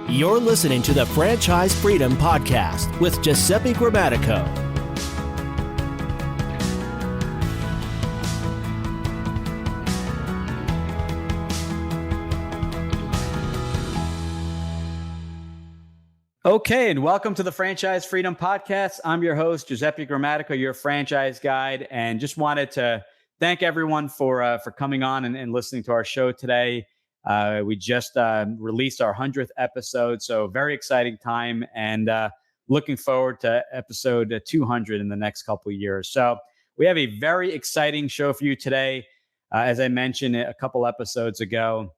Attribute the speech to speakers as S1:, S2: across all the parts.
S1: You're listening to the Franchise Freedom Podcast with Giuseppe Grammatico.
S2: Okay, and welcome to the Franchise Freedom Podcast. I'm your host, Giuseppe Grammatico, your franchise guide, and just wanted to thank everyone for coming on and listening to our show today. We just released our 100th episode, so very exciting time, and looking forward to episode 200 in the next couple of years. So we have a very exciting show for you today. As I mentioned a couple episodes ago,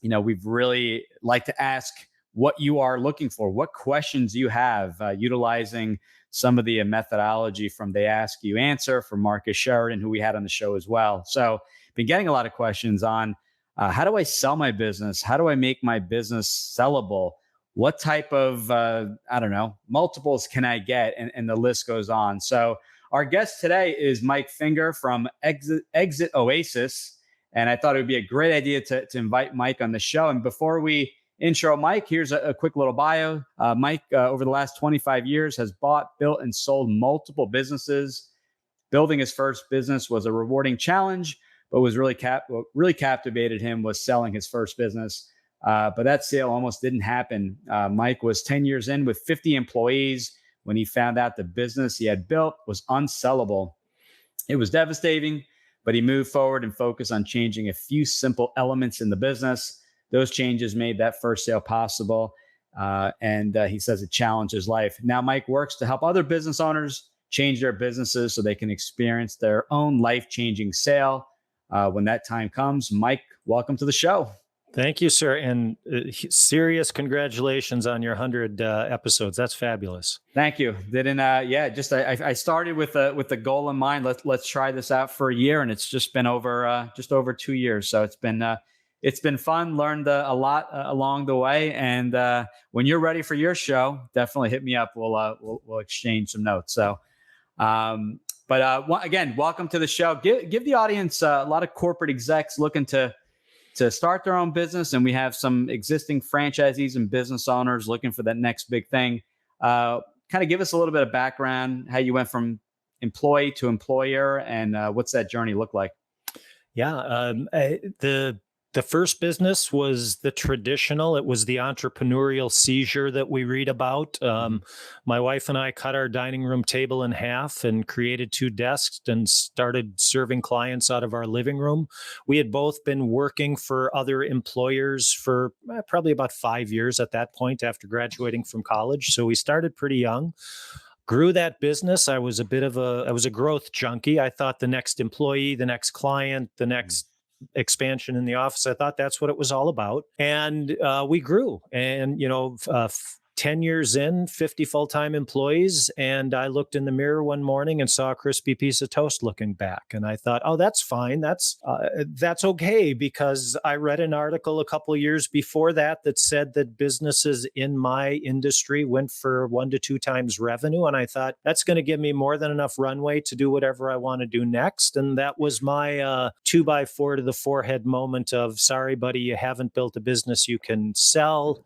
S2: we've really like to ask what you are looking for, what questions you have, utilizing some of the methodology from They Ask You Answer from Marcus Sheridan, who we had on the show as well. So been getting a lot of questions on how do I sell my business? How do I make my business sellable? What type of, multiples can I get? And the list goes on. So our guest today is Mike Finger from Exit Oasis. And I thought it would be a great idea to invite Mike on the show. And before we intro Mike, here's a quick little bio. Mike, over the last 25 years, has bought, built, and sold multiple businesses. Building his first business was a rewarding challenge, but was really captivated him was selling his first business. But that sale almost didn't happen. Mike was 10 years in with 50 employees when he found out the business he had built was unsellable. It was devastating, but he moved forward and focused on changing a few simple elements in the business. Those changes made that first sale possible. And he says it challenged his life. Now, Mike works to help other business owners change their businesses so they can experience their own life-changing sale when that time comes. Mike, welcome to the show.
S3: Thank you, sir. And serious congratulations on your 100 episodes. That's fabulous.
S2: Thank you. I started with the goal in mind. Let's try this out for a year, and it's just been over 2 years. So it's been fun. Learned a lot along the way. And when you're ready for your show, definitely hit me up. We'll exchange some notes. So, again, welcome to the show. Give the audience a lot of corporate execs looking to start their own business, and we have some existing franchisees and business owners looking for that next big thing. Kind of give us a little bit of background, how you went from employee to employer, and what's that journey look like?
S3: Yeah, the first business was the traditional. It was the entrepreneurial seizure that we read about. My wife and I cut our dining room table in half and created 2 desks and started serving clients out of our living room. We had both been working for other employers for probably about 5 years at that point after graduating from college. So we started pretty young. Grew that business. I was a growth junkie. I thought the next employee, the next client, the next expansion in the office. I thought that's what it was all about. And we grew. And, 10 years in, 50 full-time employees. And I looked in the mirror one morning and saw a crispy piece of toast looking back. And I thought, oh, that's fine. That's okay, because I read an article a couple of years before that said that businesses in my industry went for 1 to 2 times revenue. And I thought, that's going to give me more than enough runway to do whatever I want to do next. And that was my 2x4 to the forehead moment of, sorry, buddy, you haven't built a business you can sell.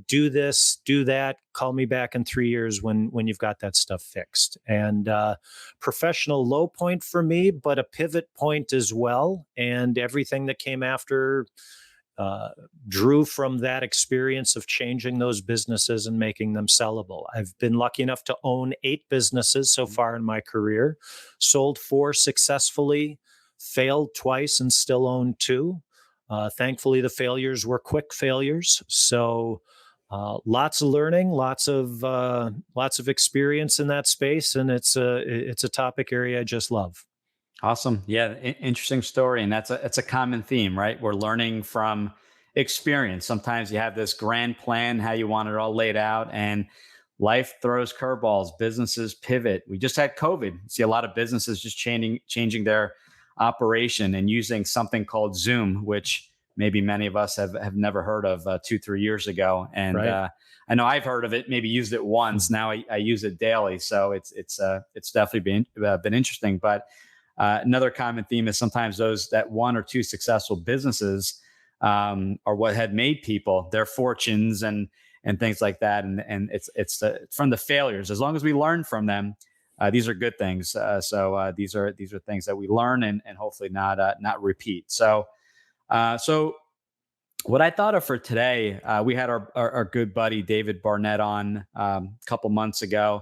S3: Do this, do that, call me back in 3 years when you've got that stuff fixed. And professional low point for me, but a pivot point as well. And everything that came after drew from that experience of changing those businesses and making them sellable. I've been lucky enough to own 8 businesses so far in my career, sold 4 successfully, failed twice and still own 2. Thankfully, the failures were quick failures. So lots of learning, lots of experience in that space. And it's a topic area I just love.
S2: Awesome. Yeah. Interesting story. And it's a common theme, right? We're learning from experience. Sometimes you have this grand plan, how you want it all laid out, and life throws curveballs, businesses pivot. We just had COVID. See a lot of businesses just changing their operation and using something called Zoom, which maybe many of us have never heard of 2-3 years ago. And right. I know I've heard of it, maybe used it once. Now I use it daily. So it's definitely been interesting. But another common theme is sometimes that 1 or 2 successful businesses or what had made people their fortunes and things like that. And it's from the failures. As long as we learn from them, these are good things. So these are things that we learn and hopefully not repeat. So what I thought of for today, we had our good buddy David Barnett on a couple months ago,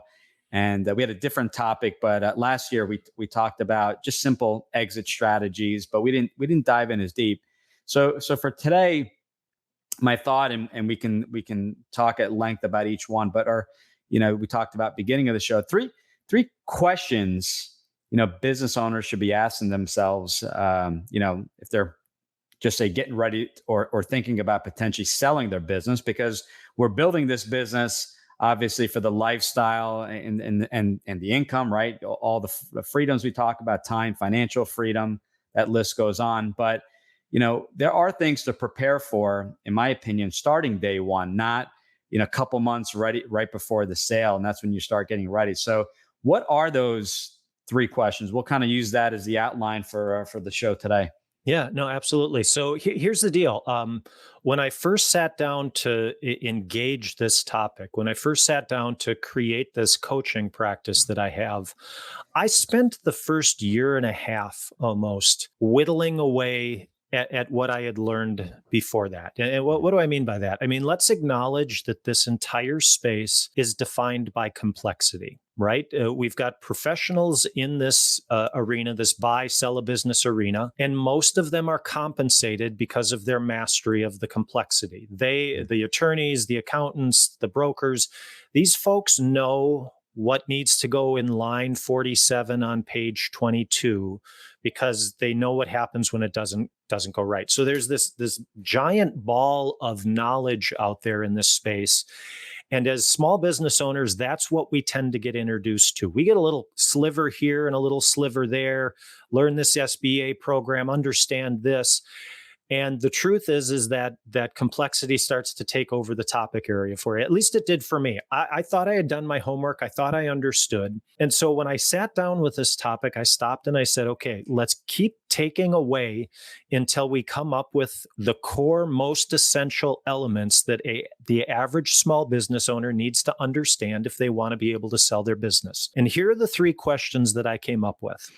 S2: and we had a different topic. But last year we talked about just simple exit strategies, but we didn't dive in as deep. So for today, my thought, and we can talk at length about each one, but we talked about beginning of the show, three questions business owners should be asking themselves, if they're just say getting ready or thinking about potentially selling their business, because we're building this business obviously for the lifestyle and the income, right? All the freedoms we talk about, time, financial freedom, that list goes on. But there are things to prepare for, in my opinion, starting day one, not a couple months right before the sale, and that's when you start getting ready. So what are those three questions? We'll kind of use that as the outline for the show today.
S3: Yeah, no, absolutely. So here's the deal. When I first sat down to engage this topic, when I first sat down to create this coaching practice that I have, I spent the first year and a half almost whittling away at what I had learned before that. And what do I mean by that? I mean, let's acknowledge that this entire space is defined by complexity, right? We've got professionals in this arena, this buy, sell a business arena, and most of them are compensated because of their mastery of the complexity. The attorneys, the accountants, the brokers, these folks know what needs to go in line 47 on page 22 because they know what happens when it doesn't go right. So there's this giant ball of knowledge out there in this space. And as small business owners, that's what we tend to get introduced to. We get a little sliver here and a little sliver there, learn this SBA program, understand this. And the truth is that complexity starts to take over the topic area for you. At least it did for me. I thought I had done my homework. I thought I understood. And so when I sat down with this topic, I stopped and I said, okay, let's keep taking away until we come up with the core, most essential elements that the average small business owner needs to understand if they want to be able to sell their business. And here are the three questions that I came up with.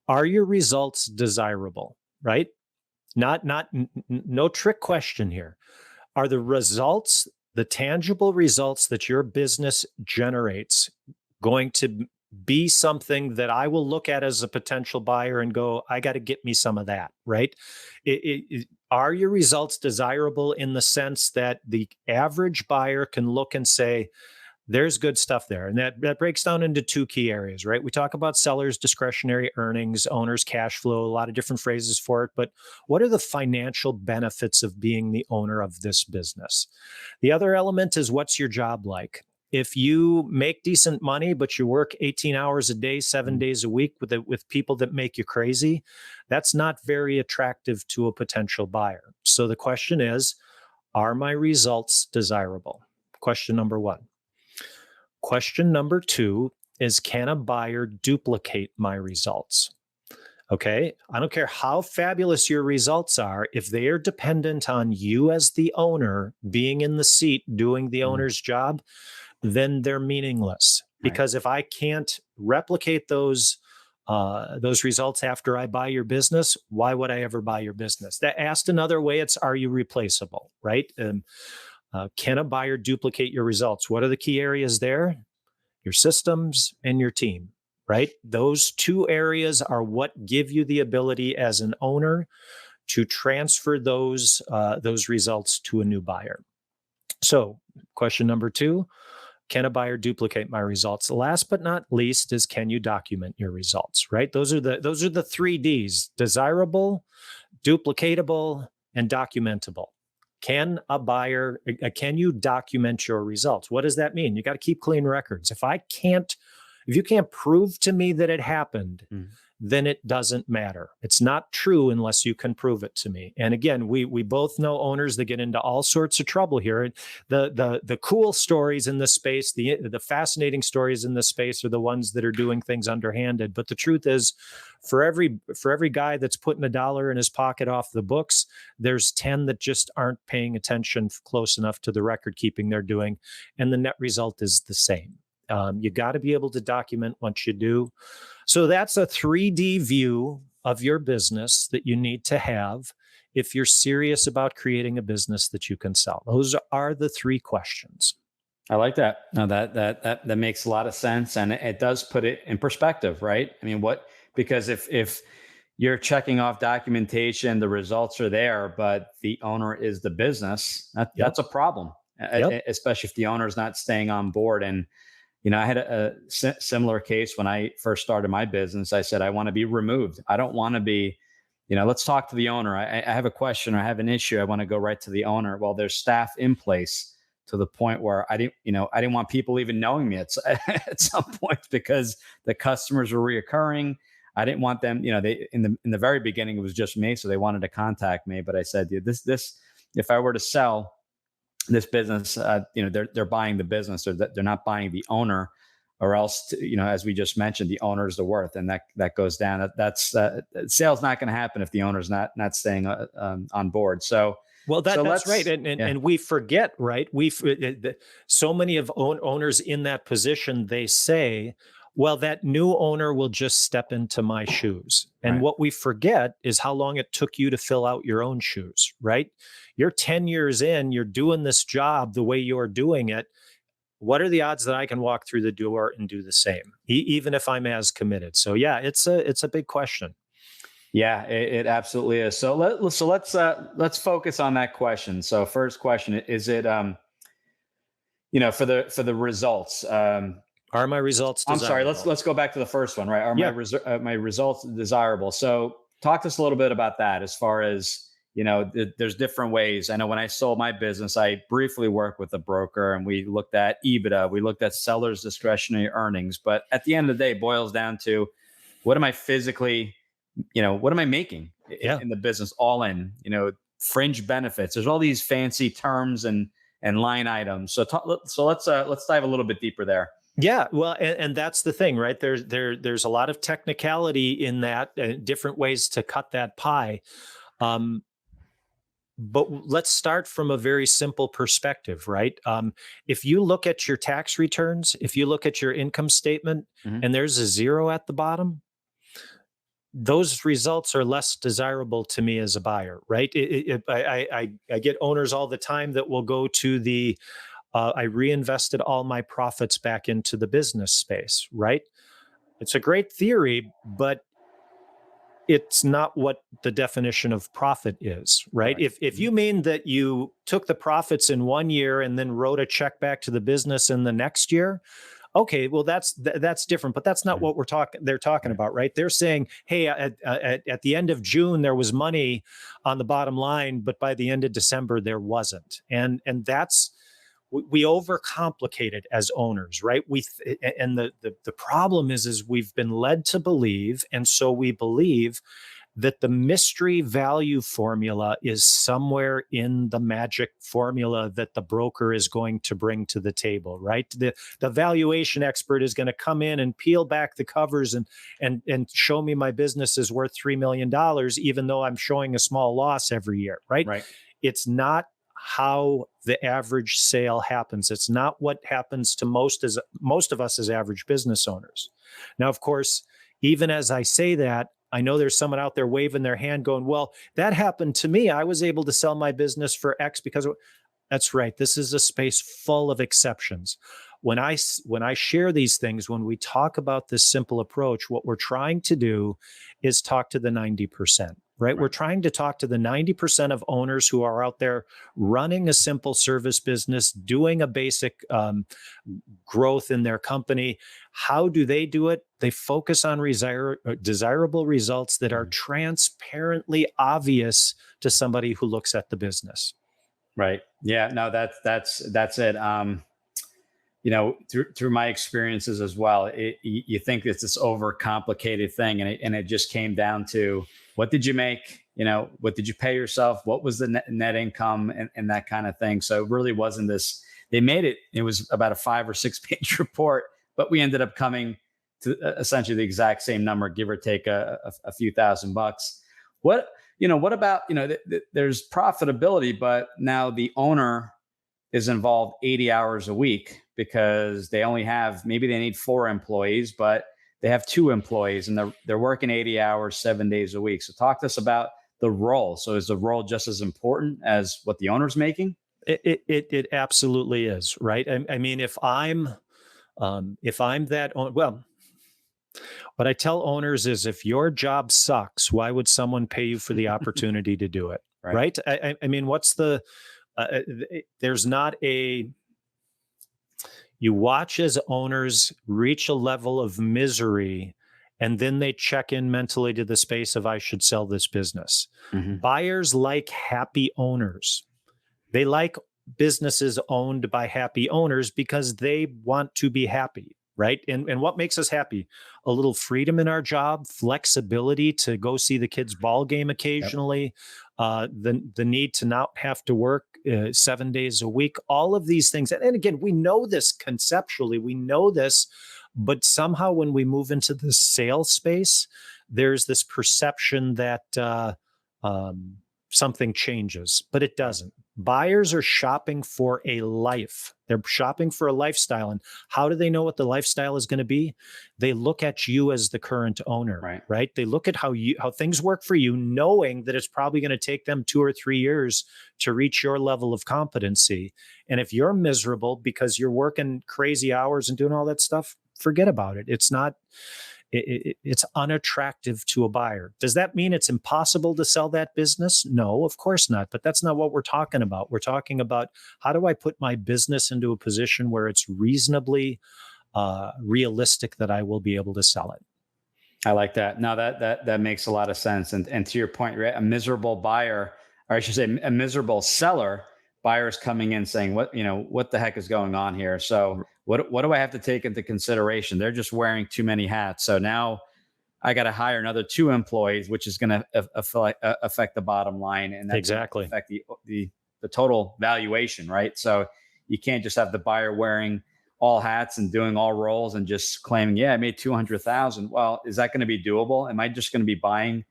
S3: Are your results desirable, right? No trick question here. Are the results, the tangible results that your business generates, going to be something that I will look at as a potential buyer and go, I got to get me some of that, right? Are your results desirable in the sense that the average buyer can look and say, there's good stuff there. And that breaks down into two key areas, right? We talk about sellers' discretionary earnings, owners' cash flow, a lot of different phrases for it. But what are the financial benefits of being the owner of this business? The other element is, what's your job like? If you make decent money, but you work 18 hours a day, 7 days a week with people that make you crazy, that's not very attractive to a potential buyer. So the question is, are my results desirable? Question number one. Question number two is, can a buyer duplicate my results? Okay, I don't care how fabulous your results are. If they are dependent on you as the owner being in the seat doing the owner's job, then they're meaningless. Because if I can't replicate those results after I buy your business, why would I ever buy your business? That asked another way, it's, are you replaceable, right? Can a buyer duplicate your results? What are the key areas there? Your systems and your team, right? Those two areas are what give you the ability as an owner to transfer those results to a new buyer. So question number two, can a buyer duplicate my results? Last but not least is, can you document your results, right? Those are the 3 Ds: desirable, duplicatable, and documentable. Can you document your results? What does that mean? You got to keep clean records. If you can't prove to me that it happened, then it doesn't matter. It's not true unless you can prove it to me. And again, we both know owners that get into all sorts of trouble here. The cool stories in this space, the fascinating stories in this space are the ones that are doing things underhanded. But the truth is, for every guy that's putting $1 in his pocket off the books, there's 10 that just aren't paying attention close enough to the record keeping they're doing, and the net result is the same. You got to be able to document what you do. So that's a 3D view of your business that you need to have if you're serious about creating a business that you can sell. Those are the 3 questions.
S2: I like that. No, that makes a lot of sense, and it does put it in perspective, right? I mean, because if you're checking off documentation, the results are there, but the owner is the business, that's a problem, especially if the owner is not staying on board. And I had a similar case when I first started my business. I said, I want to be removed. I don't want to be, let's talk to the owner. I have a question or I have an issue. I want to go right to the owner. Well, there's staff in place to the point where I didn't want people even knowing me at some point, because the customers were reoccurring. I didn't want them, they in the very beginning, it was just me. So they wanted to contact me, but I said, this, if I were to sell this business, they're buying the business, or they're not buying the owner, or else, as we just mentioned, the owner is the worth, and that goes down. That's sales not going to happen if the owner's not staying on board. So, well, that's right, and we forget, right? So many of owners in that position, they say, well, that new owner will just step into my shoes. And right. What we forget is how long it took you to fill out your own shoes, right? You're 10 years in, you're doing this job the way you're doing it. What are the odds that I can walk through the door and do the same, even if I'm as committed? So yeah, it's a big question. Yeah, it absolutely is. So let's focus on that question. So first question, is it, for the results,
S3: are my results desirable?
S2: I'm sorry, let's go back to the first one, right? Are my results desirable? So talk to us a little bit about that, as far as, there's different ways. I know when I sold my business, I briefly worked with a broker, and we looked at EBITDA, we looked at sellers' discretionary earnings. But at the end of the day, it boils down to, what am I physically, what am I making in the business, all in, fringe benefits. There's all these fancy terms and line items. So let's dive a little bit deeper there.
S3: Yeah, well, and that's the thing, right? There's a lot of technicality in that, different ways to cut that pie. But let's start from a very simple perspective, right? If you look at your tax returns, if you look at your income statement, and there's a 0 at the bottom, those results are less desirable to me as a buyer, right? I get owners all the time that will go to I reinvested all my profits back into the business space, right? It's a great theory, but it's not what the definition of profit is, right? If you mean that you took the profits in 1 year and then wrote a check back to the business in the next year, okay, well, that's different, but that's not what they're talking about, right? They're saying, hey, at the end of June, there was money on the bottom line, but by the end of December, there wasn't. And that's, we overcomplicate it as owners, right? And the problem is we've been led to believe, and so we believe that the mystery value formula is somewhere in the magic formula that the broker is going to bring to the table, right? The valuation expert is going to come in and peel back the covers and show me my business is worth $3 million, even though I'm showing a small loss every year, right? Right. It's not how the average sale happens. It's not what happens to most of us as average business owners. Now, of course, even as I say that, I know there's someone out there waving their hand going, well, that happened to me. I was able to sell my business for X because of... That's right. This is a space full of exceptions. When I share these things, when we talk about this simple approach, what we're trying to do is talk to the 90%. Right? We're trying to talk to the 90% of owners who are out there running a simple service business, doing a basic growth in their company. How do they do it? They focus on desirable results that are transparently obvious to somebody who looks at the business.
S2: Right. Yeah. No, that's it. through my experiences as well, you think it's this overcomplicated thing, and it just came down to, what did you make? What did you pay yourself? What was the net income, and that kind of thing. So it really wasn't this. They made it. It was about a 5 or 6 page report, but we ended up coming to essentially the exact same number, give or take a few $1,000. What about, there's profitability, but now the owner is involved 80 hours a week because maybe they need 4 employees, but they have 2 employees and they're working 80 hours, 7 days a week. So talk to us about the role. So is the role just as important as what the owner's making?
S3: It absolutely is, right? I mean, if I'm that well, what I tell owners is, if your job sucks, why would someone pay you for the opportunity to do it? Right? I mean, what's the there's not you watch as owners reach a level of misery, and then they check in mentally to the space of, I should sell this business. Mm-hmm. Buyers like happy owners. They like businesses owned by happy owners because they want to be happy, right? And what makes us happy? A little freedom in our job, flexibility to go see the kids' ball game occasionally, the need to not have to work 7 days a week, all of these things. And again, we know this conceptually, we know this, but somehow when we move into the sales space, there's this perception that something changes, but it doesn't. Buyers are shopping for a life. They're shopping for a lifestyle. And how do they know what the lifestyle is going to be? They look at you as the current owner, right? They look at how things work for you, knowing that it's probably going to take them 2 or 3 years to reach your level of competency. And if you're miserable because you're working crazy hours and doing all that stuff, forget about it. It's unattractive to a buyer. Does that mean it's impossible to sell that business? No, of course not. But that's not what we're talking about. We're talking about, how do I put my business into a position where it's reasonably realistic that I will be able to sell it?
S2: I like that. No, that makes a lot of sense. And to your point, right, a miserable buyer, or I should say a miserable seller, buyers coming in saying, what the heck is going on here? So what do I have to take into consideration? They're just wearing too many hats. So now I got to hire another 2 employees, which is going to affect the bottom line, and that's
S3: exactly
S2: affect the total valuation, right? So you can't just have the buyer wearing all hats and doing all roles and just claiming, I made $200,000. Well, is that going to be doable? Am I just going to be buying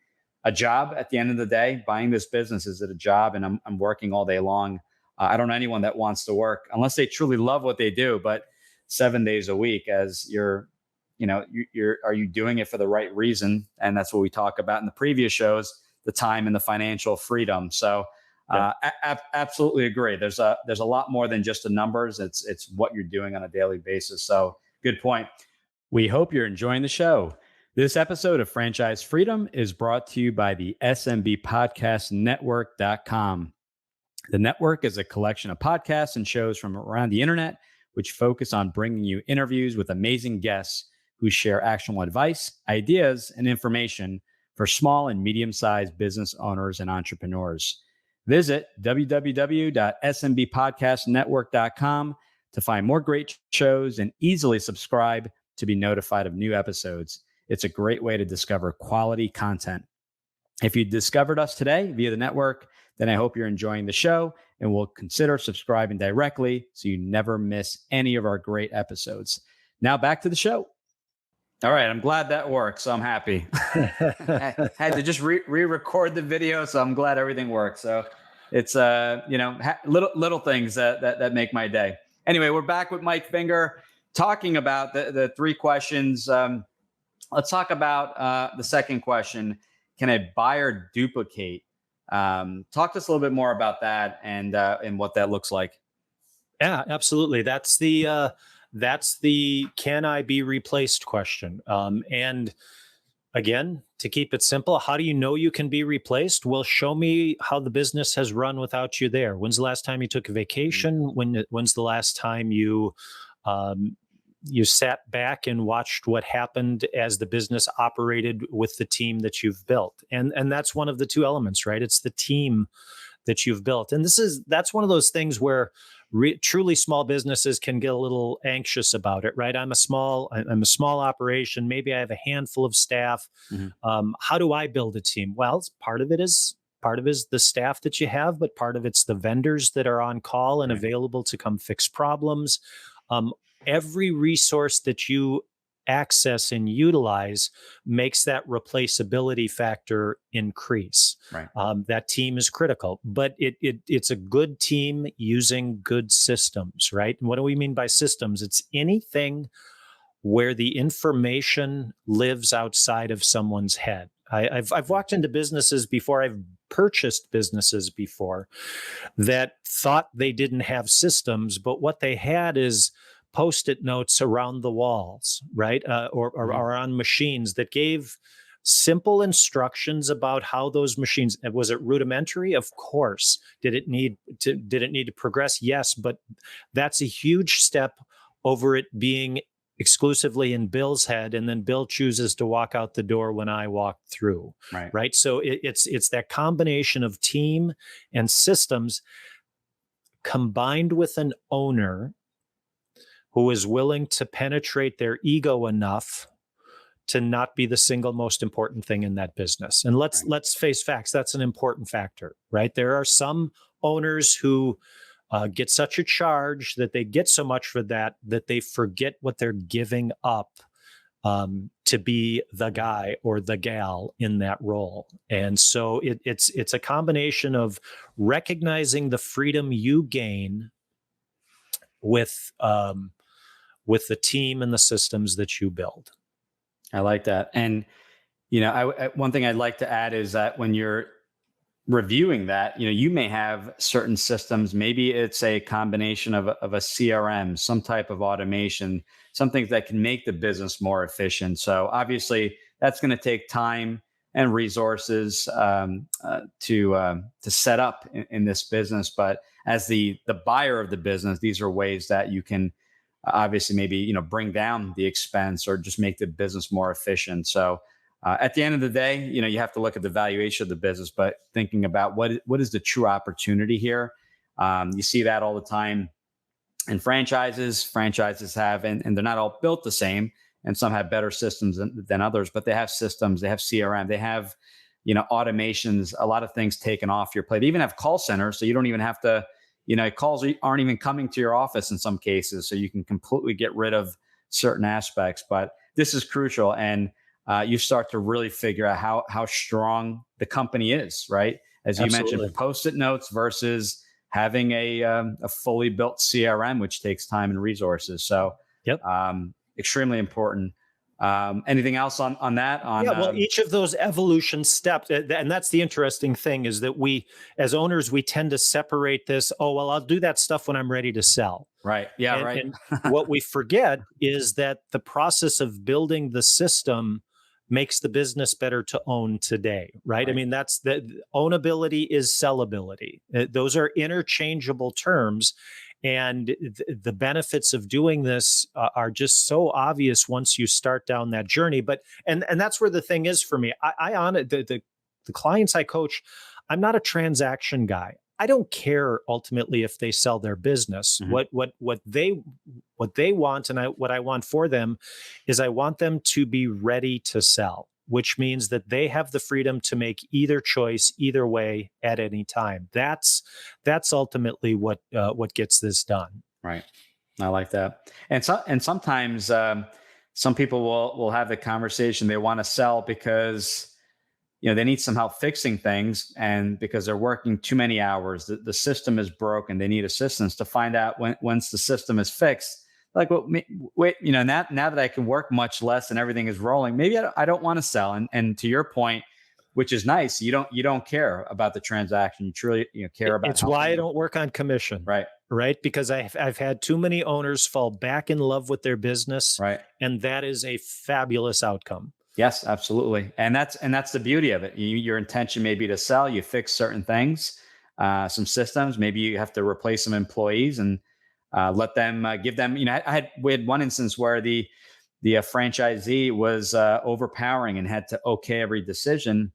S2: a job at the end of the day? Buying this business, is it a job? And I'm working all day long. I don't know anyone that wants to work unless they truly love what they do, but 7 days a week, as are you doing it for the right reason? And that's what we talk about in the previous shows, the time and the financial freedom. So absolutely agree. There's a lot more than just the numbers. It's what you're doing on a daily basis. So good point. We hope you're enjoying the show. This episode of Franchise Freedom is brought to you by the SMB Podcast Network.com. The network is a collection of podcasts and shows from around the internet, which focus on bringing you interviews with amazing guests who share actionable advice, ideas, and information for small and medium-sized business owners and entrepreneurs. Visit www.smbpodcastnetwork.com to find more great shows and easily subscribe to be notified of new episodes. It's a great way to discover quality content. If you discovered us today via the network, then I hope you're enjoying the show and will consider subscribing directly so you never miss any of our great episodes. Now back to the show. All right, I'm glad that worked, so I'm happy. I had to just re-record the video, so I'm glad everything worked. So it's little things that make my day. Anyway, we're back with Mike Finger talking about the 3 questions. Let's talk about the second question. Can a buyer duplicate? Talk to us a little bit more about that and what that looks like.
S3: Yeah, absolutely. That's the can I be replaced question. And again, to keep it simple, how do you know you can be replaced? Well, show me how the business has run without you there. When's the last time you took a vacation? When's the last time you sat back and watched what happened as the business operated with the team that you've built? And that's one of the 2 elements, right? It's the team that you've built. And that's one of those things where truly small businesses can get a little anxious about it, right? I'm a small operation. Maybe I have a handful of staff. How do I build a team? Well, part of it is the staff that you have, but part of it's the vendors that are on call and available to come fix problems. Every resource that you access and utilize makes that replaceability factor increase.
S2: Right.
S3: That team is critical, but it's a good team using good systems, right? And what do we mean by systems? It's anything where the information lives outside of someone's head. I've walked into businesses before, I've purchased businesses before that thought they didn't have systems, but what they had is Post-it notes around the walls, right? Or on machines that gave simple instructions about how those machines, was it rudimentary? Of course. Did it need to progress? Yes, but that's a huge step over it being exclusively in Bill's head, and then Bill chooses to walk out the door when I walk through. Right. So it's that combination of team and systems combined with an owner who is willing to penetrate their ego enough to not be the single most important thing in that business. And let's face facts. That's an important factor, right? There are some owners who get such a charge that they get so much for that they forget what they're giving up to be the guy or the gal in that role. And so it's a combination of recognizing the freedom you gain with the team and the systems that you build.
S2: I like that. And, one thing I'd like to add is that when you're reviewing that, you may have certain systems, maybe it's a combination of a CRM, some type of automation, some things that can make the business more efficient. So obviously that's going to take time and resources to set up in this business. But as the buyer of the business, these are ways that you can obviously maybe bring down the expense or just make the business more efficient. So at the end of the day, you have to look at the valuation of the business, but thinking about what is the true opportunity here. You see that all the time in franchises. Franchises have, and they're not all built the same, and some have better systems than others, but they have systems, they have CRM, they have automations, a lot of things taken off your plate. They even have call centers, so you don't even have to. Calls aren't even coming to your office in some cases, so you can completely get rid of certain aspects. But this is crucial, and you start to really figure out how strong the company is, right? As you mentioned, Post-it notes versus having a fully built CRM, which takes time and resources. So, extremely important. Anything else on that?
S3: Each of those evolution steps, and that's the interesting thing, is that we, as owners, we tend to separate this. Oh, well, I'll do that stuff when I'm ready to sell.
S2: Right. Yeah. Right.
S3: And what we forget is that the process of building the system makes the business better to own today. Right. I mean, that's the ownability is sellability. Those are interchangeable terms. And the benefits of doing this are just so obvious once you start down that journey. But and that's where the thing is for me. I on it, the clients I coach, I'm not a transaction guy. I don't care ultimately if they sell their business. Mm-hmm. What they want, and what I want for them is I want them to be ready to sell, which means that they have the freedom to make either choice, either way, at any time. That's ultimately what gets this done.
S2: Right. I like that. And sometimes some people will have the conversation. They want to sell because they need some help fixing things, and because they're working too many hours, the system is broken. They need assistance to find out once the system is fixed. Like, well, wait, now that I can work much less and everything is rolling, maybe I don't want to sell. And to your point, which is nice, you don't care about the transaction. You truly care about.
S3: It's why I don't work on commission. Right. Because I've had too many owners fall back in love with their business.
S2: Right.
S3: And that is a fabulous outcome.
S2: Yes, absolutely. And that's the beauty of it. Your intention may be to sell. You fix certain things, some systems. Maybe you have to replace some employees and let them give them. We had one instance where the franchisee was overpowering and had to okay every decision.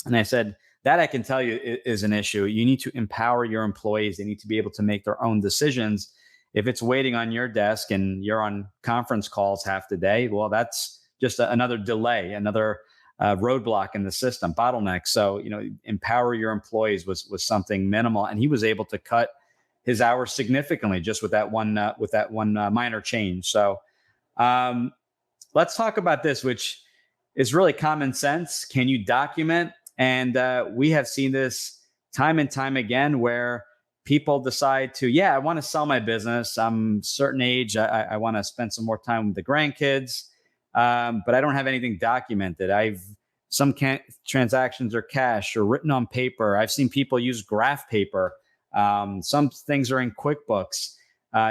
S2: And I said, that I can tell you is an issue. You need to empower your employees. They need to be able to make their own decisions. If it's waiting on your desk and you're on conference calls half the day, well, that's just another delay, another roadblock in the system, bottleneck. So, empower your employees was something minimal, and he was able to cut his hours significantly just with that one minor change. So, let's talk about this, which is really common sense. Can you document? And we have seen this time and time again where people decide to, I want to sell my business. I'm a certain age. I want to spend some more time with the grandkids. But I don't have anything documented. Some transactions are cash or written on paper. I've seen people use graph paper. Some things are in QuickBooks.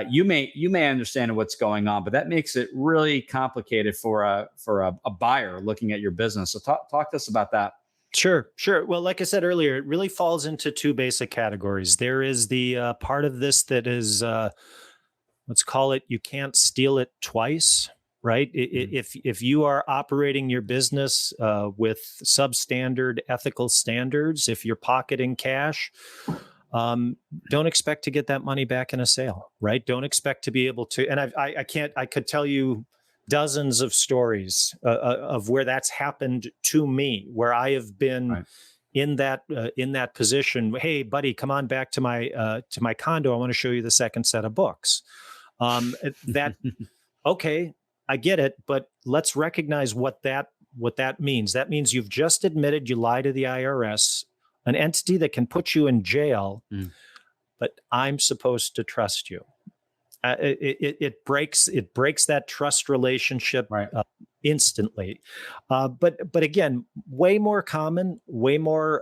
S2: You may understand what's going on, but that makes it really complicated for a buyer looking at your business. So talk to us about that.
S3: Sure. Well, like I said earlier, it really falls into two basic categories. There is the part of this that is, let's call it, you can't steal it twice, right? If you are operating your business with substandard ethical standards, if you're pocketing cash, don't expect to get that money back in a sale, right? Don't expect to be able to. And I could tell you dozens of stories of where that's happened to me, where I have been in that position. Hey, buddy, come on back to my condo. I want to show you the second set of books. Okay, I get it, but let's recognize what that means. That means you've just admitted you lied to the IRS, an entity that can put you in jail, but I'm supposed to trust you. It breaks that trust relationship instantly. But again, way more common, way more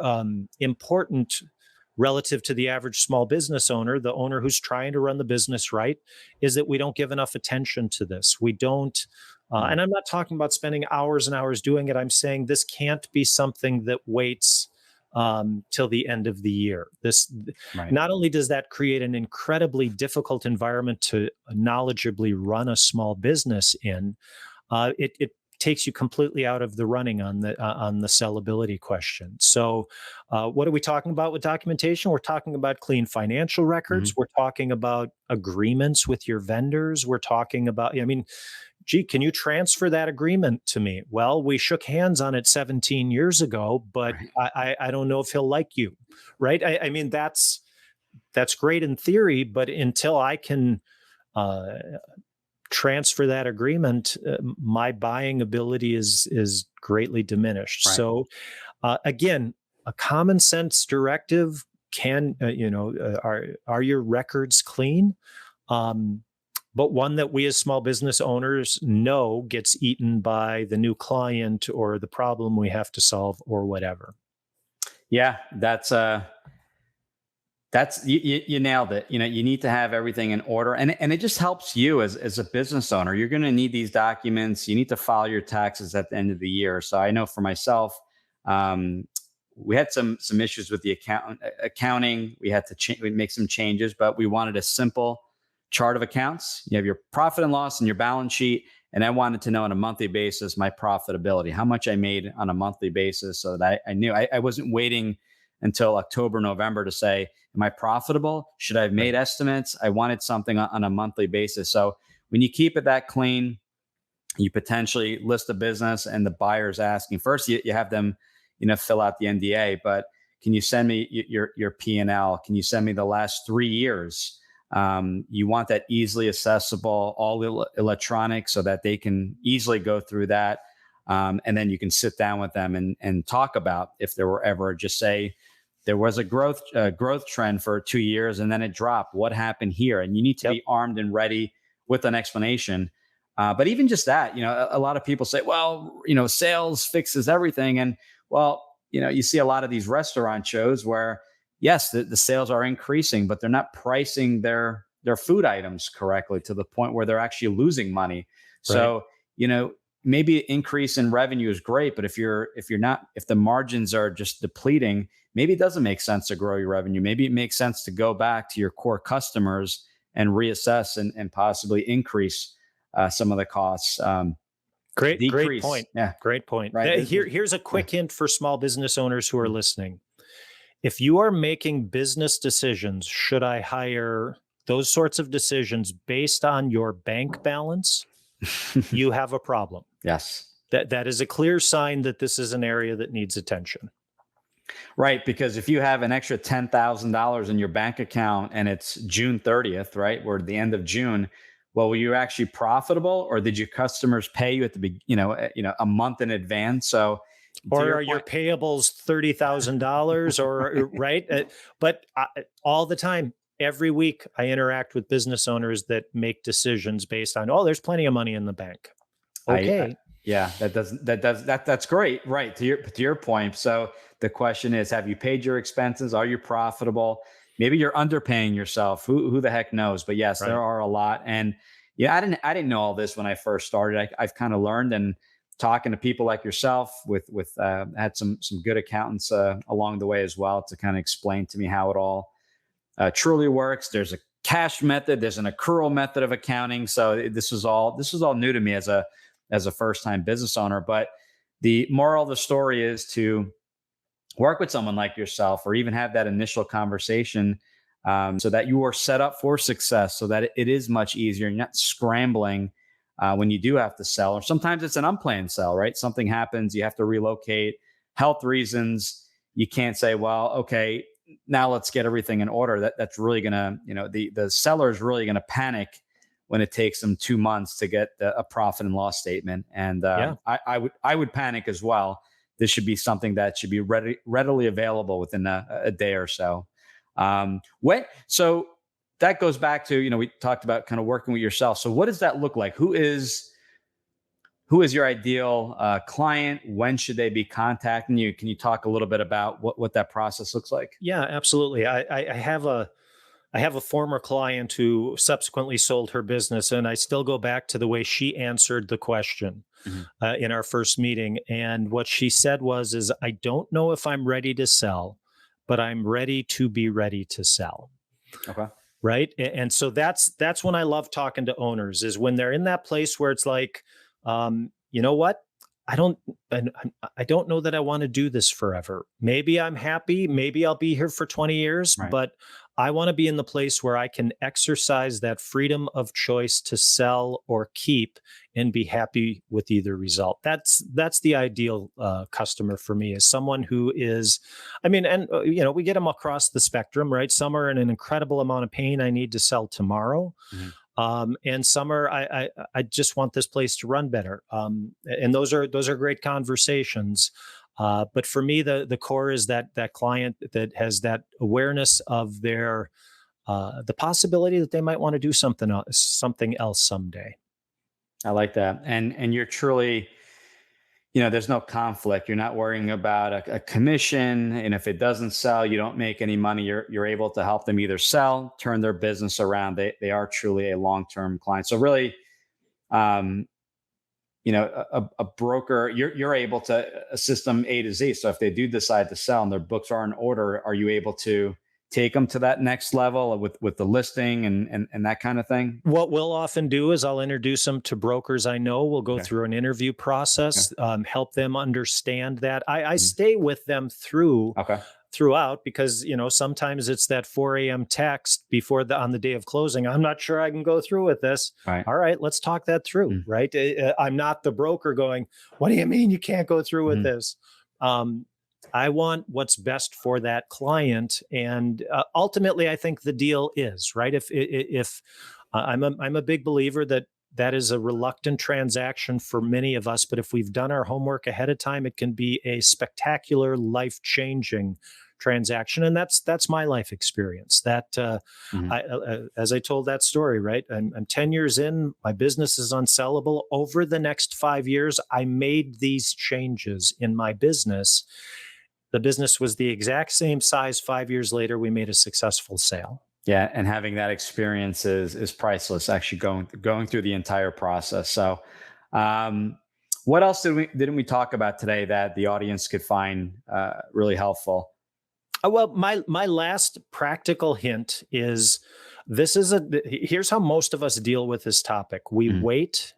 S3: important relative to the average small business owner, the owner who's trying to run the business right, is that we don't give enough attention to this. We don't, and I'm not talking about spending hours and hours doing it. I'm saying this can't be something that waits till the end of the year. Not only does that create an incredibly difficult environment to knowledgeably run a small business in, it takes you completely out of the running on the sellability question. So what are we talking about with documentation? We're talking about clean financial records. We're talking about agreements with your vendors. We're talking about, gee, can you transfer that agreement to me? Well, we shook hands on it 17 years ago, but I don't know if he'll like you, right? I mean, that's great in theory, but until I can transfer that agreement, my buying ability is greatly diminished. So again, a common sense directive can, are your records clean? But one that we as small business owners know gets eaten by the new client or the problem we have to solve or whatever.
S2: Yeah, that's you nailed it. You need to have everything in order, and it just helps you as a business owner. You're going to need these documents. You need to file your taxes at the end of the year. So I know for myself, we had some issues with the accounting. We had to make some changes, but we wanted a simple chart of accounts. You have your profit and loss and your balance sheet. And I wanted to know on a monthly basis, my profitability, how much I made on a monthly basis, so that I knew I wasn't waiting until October, November to say, am I profitable? Should I have made estimates? I wanted something on a monthly basis. So when you keep it that clean, you potentially list a business and the buyer's asking first, you have them, fill out the NDA, but can you send me your P&L? Can you send me the last 3 years? You want that easily accessible, all electronic, so that they can easily go through that. And then you can sit down with them and talk about if there were ever, just say there was a growth trend for 2 years and then it dropped. What happened here? And you need to be armed and ready with an explanation. But even just that, a lot of people say, well, sales fixes everything. And well, you see a lot of these restaurant shows where, yes, the sales are increasing, but they're not pricing their food items correctly to the point where they're actually losing money. So, maybe increase in revenue is great, but if the margins are just depleting, maybe it doesn't make sense to grow your revenue. Maybe it makes sense to go back to your core customers and reassess and possibly increase some of the costs.
S3: Great point.
S2: Yeah.
S3: Great point.
S2: Right.
S3: Here's a quick hint for small business owners who are listening. if you are making business decisions, should I hire, those sorts of decisions based on your bank balance, you have a problem.
S2: Yes.
S3: That is a clear sign that this is an area that needs attention.
S2: Right. Because if you have an extra $10,000 in your bank account and it's June 30th, right? We're at the end of June. Well, were you actually profitable, or did your customers pay you at the a month in advance? So,
S3: or are your payables $30,000 or right? But all the time, every week, I interact with business owners that make decisions based on, there's plenty of money in the bank. Okay.
S2: Yeah, that's great. Right. To your point. So the question is, have you paid your expenses? Are you profitable? Maybe you're underpaying yourself. Who the heck knows? But yes, right. There are a lot. And yeah, I didn't know all this when I first started. I've kind of learned, and talking to people like yourself with had some good accountants along the way as well to kind of explain to me how it all truly works. There's a cash method, there's an accrual method of accounting. So this is all new to me as a first-time business owner. But the moral of the story is to work with someone like yourself, or even have that initial conversation so that you are set up for success, so that it is much easier. You're not scrambling when you do have to sell, or sometimes it's an unplanned sell, right? Something happens, you have to relocate, health reasons. You can't say, well, okay, now let's get everything in order. That's really gonna, the seller is really gonna panic when it takes them 2 months to get a profit and loss statement. And I would panic as well. This should be something that should be readily available within a day or so. So that goes back to, we talked about kind of working with yourself. So what does that look like? Who is your ideal client? When should they be contacting you? Can you talk a little bit about what that process looks like?
S3: Yeah, absolutely. I have a former client who subsequently sold her business, and I still go back to the way she answered the question in our first meeting. And what she said is, I don't know if I'm ready to sell, but I'm ready to be ready to sell.
S2: Okay.
S3: Right. And so that's when I love talking to owners, is when they're in that place where it's like, you know what? I don't know that I want to do this forever. Maybe I'm happy. Maybe I'll be here for 20 years, right. But I want to be in the place where I can exercise that freedom of choice to sell or keep and be happy with either result. That's the ideal customer for me, is someone who is, we get them across the spectrum, right? Some are in an incredible amount of pain. I need to sell tomorrow. Mm-hmm. And some are, I just want this place to run better. And those are great conversations. But for me, the core is that client that has that awareness of their the possibility that they might want to do something else someday.
S2: I like that, and you're truly, there's no conflict. You're not worrying about a commission, and if it doesn't sell, you don't make any money. You're able to help them either sell, turn their business around. They are truly a long-term client. So really, a broker, you're able to assist them A to Z. So if they do decide to sell and their books are in order, are you able to take them to that next level with the listing and that kind of thing?
S3: What we'll often do is I'll introduce them to brokers I know. We'll go through an interview process, help them understand that. I stay with them throughout, because sometimes it's that 4 a.m. text on the day of closing. I'm not sure I can go through with this. Right. All right, let's talk that through. Right. I'm not the broker going, what do you mean you can't go through with this? I want what's best for that client, and ultimately, I think the deal is right. If I'm a big believer that is a reluctant transaction for many of us, but if we've done our homework ahead of time, it can be a spectacular, life-changing transaction. And that's my life experience. That as I told that story, right? I'm 10 years in, my business is unsellable. Over the next 5 years, I made these changes in my business. The business was the exact same size. 5 years later, we made a successful sale.
S2: Yeah, and having that experience is priceless. Actually, going through the entire process. So, what else didn't we talk about today that the audience could find really helpful?
S3: Well, my last practical hint is here's how most of us deal with this topic. We wait,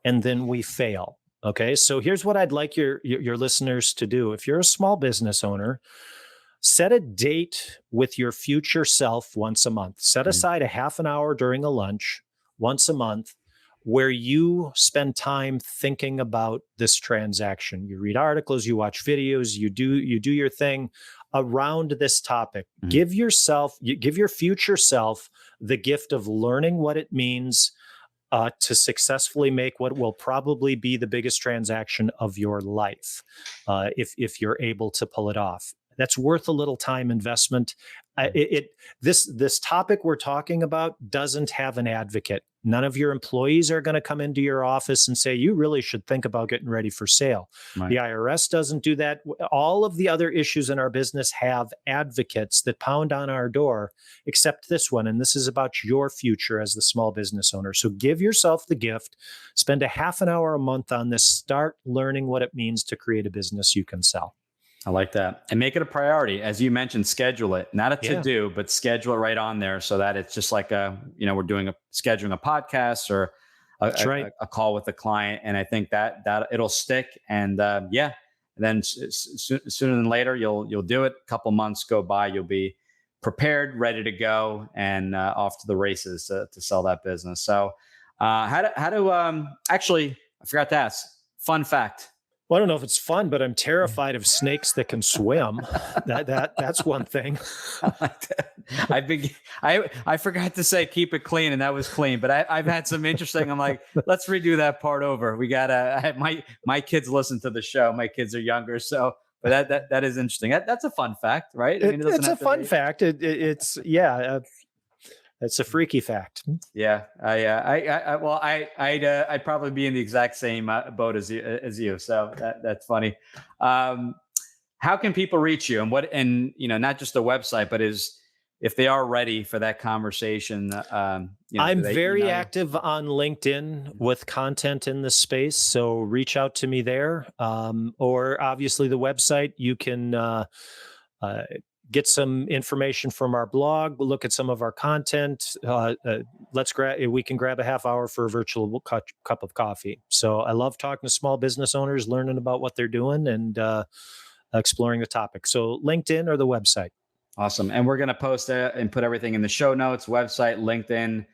S3: and then we fail. Okay, so here's what I'd like your listeners to do. If you're a small business owner, set a date with your future self once a month. Set aside a half an hour during a lunch once a month where you spend time thinking about this transaction. You read articles, you watch videos, you do your thing around this topic. Give your future self the gift of learning what it means to successfully make what will probably be the biggest transaction of your life, if you're able to pull it off. That's worth a little time investment. This topic we're talking about doesn't have an advocate. None of your employees are going to come into your office and say, you really should think about getting ready for sale. Right. The IRS doesn't do that. All of the other issues in our business have advocates that pound on our door, except this one. And this is about your future as the small business owner. So give yourself the gift, spend a half an hour a month on this, start learning what it means to create a business you can sell.
S2: I like that. And make it a priority. As you mentioned, schedule it, not a to-do, but schedule it right on there so that it's just like we're scheduling a podcast or a call with the client. And I think that it'll stick. And then sooner than later, you'll do it. A couple months go by, you'll be prepared, ready to go, and off to the races to sell that business. So actually, I forgot to ask, fun fact.
S3: Well, I don't know if it's fun, but I'm terrified of snakes that can swim. That's one thing.
S2: I like that. I forgot to say keep it clean, and that was clean. But I've had some interesting. I'm like, let's redo that part over. We gotta. My kids listen to the show. My kids are younger, so. But that is interesting. That's a fun fact, right? I mean,
S3: it's a fun fact. It's a freaky fact.
S2: Yeah. I'd probably be in the exact same boat as you. So that's funny. How can people reach you, and not just the website, but if they are ready for that conversation?
S3: I'm very active on LinkedIn with content in this space. So reach out to me there. Or obviously the website, you can, get some information from our blog, look at some of our content. We can grab a half hour for a virtual cup of coffee. So I love talking to small business owners, learning about what they're doing and exploring the topic. So LinkedIn or the website.
S2: Awesome. And we're going to post it and put everything in the show notes, website, LinkedIn,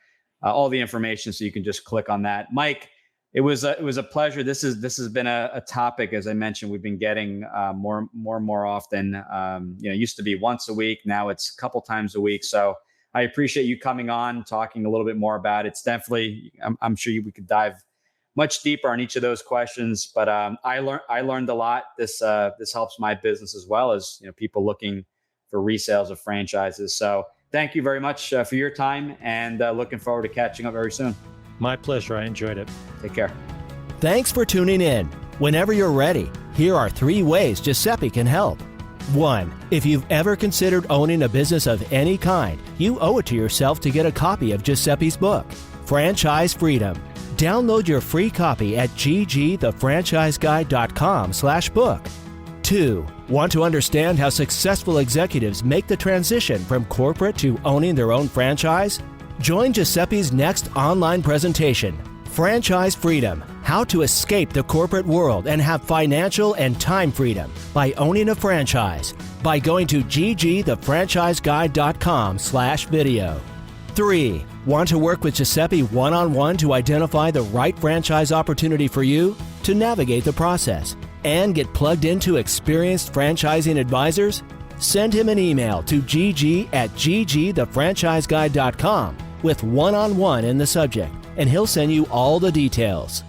S2: all the information. So you can just click on that. Mike, it was a pleasure. This has been a topic, as I mentioned, we've been getting more and more often. It used to be once a week. Now it's a couple times a week. So I appreciate you coming on, talking a little bit more about it. It's definitely, I'm sure we could dive much deeper on each of those questions. But I learned a lot. This helps my business as well as people looking for resales of franchises. So thank you very much for your time, and looking forward to catching up very soon.
S3: My pleasure. I enjoyed it.
S2: Take care.
S1: Thanks for tuning in. Whenever you're ready, here are 3 ways Giuseppe can help. 1. If you've ever considered owning a business of any kind, you owe it to yourself to get a copy of Giuseppe's book, Franchise Freedom. Download your free copy at ggthefranchiseguide.com/book. 2. Want to understand how successful executives make the transition from corporate to owning their own franchise? Join Giuseppe's next online presentation, Franchise Freedom, How to Escape the Corporate World and Have Financial and Time Freedom by Owning a Franchise, by going to ggthefranchiseguide.com/video. 3. Want to work with Giuseppe one-on-one to identify the right franchise opportunity for you, to navigate the process, and get plugged into experienced franchising advisors? Send him an email to gg@ggthefranchiseguide.com with one-on-one in the subject, and he'll send you all the details.